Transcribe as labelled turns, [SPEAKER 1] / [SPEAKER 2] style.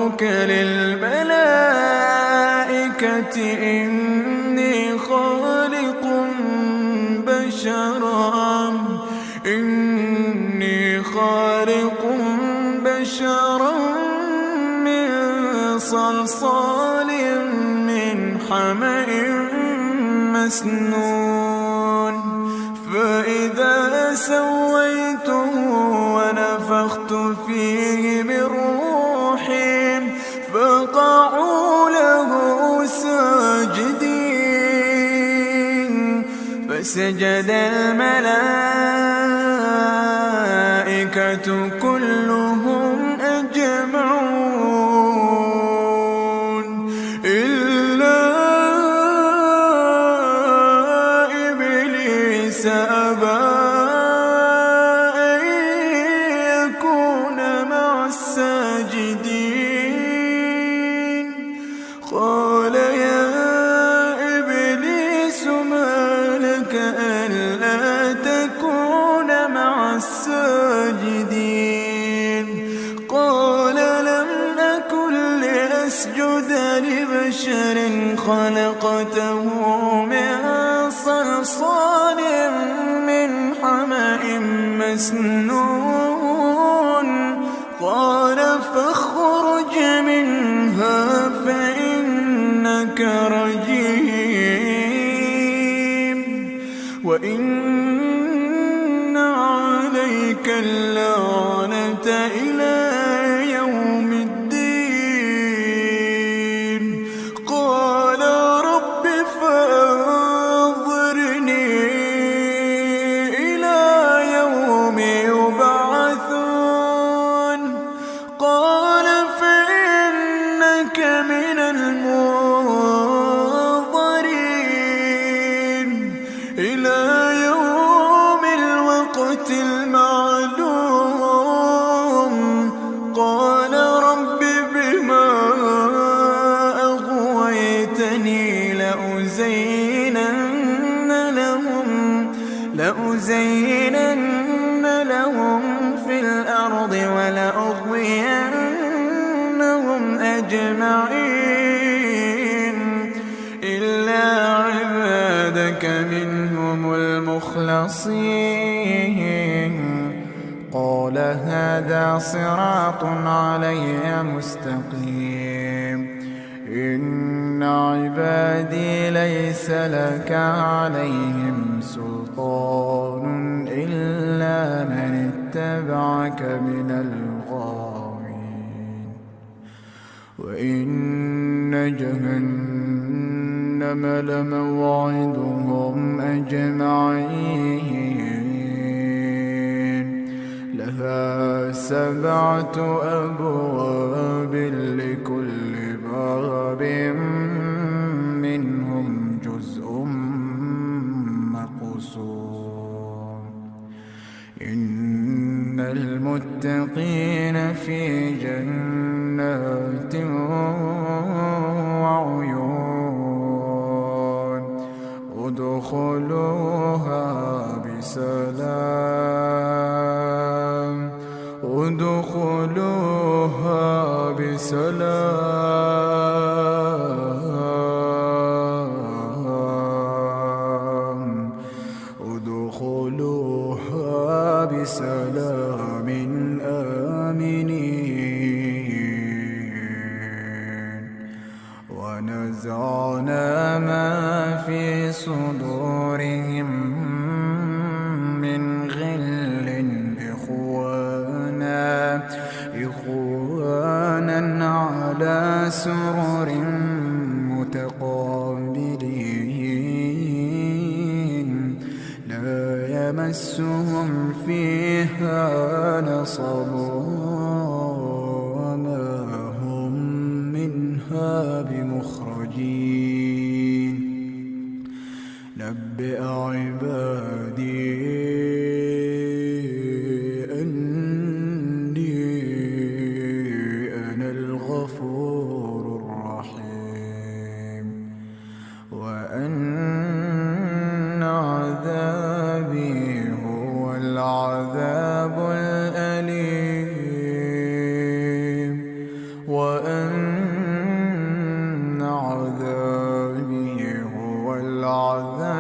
[SPEAKER 1] ربك للملائكة إني خالق بشرا من صلصال من حمأ مسنون فإذا سويته ونفخت فيه من روحي فقعوا له ساجدين فسجد الملائكة كلهم أجمعون إلا إبليس أبى أن يكون مع الساجدين قال يا إبليس ما لك ألا تكون مع الساجدين قال لم أكن لأسجد لبشر خلقته من صلصال من حمأ مسنون قال فاخرج منها فإنك رجيم وإن عليك اللعنة إلى يوم الدين قال رب فأنظرني إلى يوم يبعثون قال فإنك من المنظرين إلى يوم الوقت المعلوم قال رب بما أغويتني لأزينن لهم في الأرض ولأغوينهم أجمعين إلا عبادك منهم المخلصين قال هذا صراط علي مستقيم إن عبادي ليس لك عليهم سلطان إلا من اتبعك من الغاوين وإن جهنم لموعدهم أجمعين لها 7 أبواب لكل باب منهم جزء مقسوم إن المتقين في جنات وعيون ادخلوها بسلام آمنين ونزعنا ما في صدورهم من غل إخوانا على سرر متقابلين لا يمسهم فيها نصب وما هم منها بمخرجين نبئ عبادي أني أنا الغفور الرحيم وأن عذابي هو العذاب الأليم وأن العذاب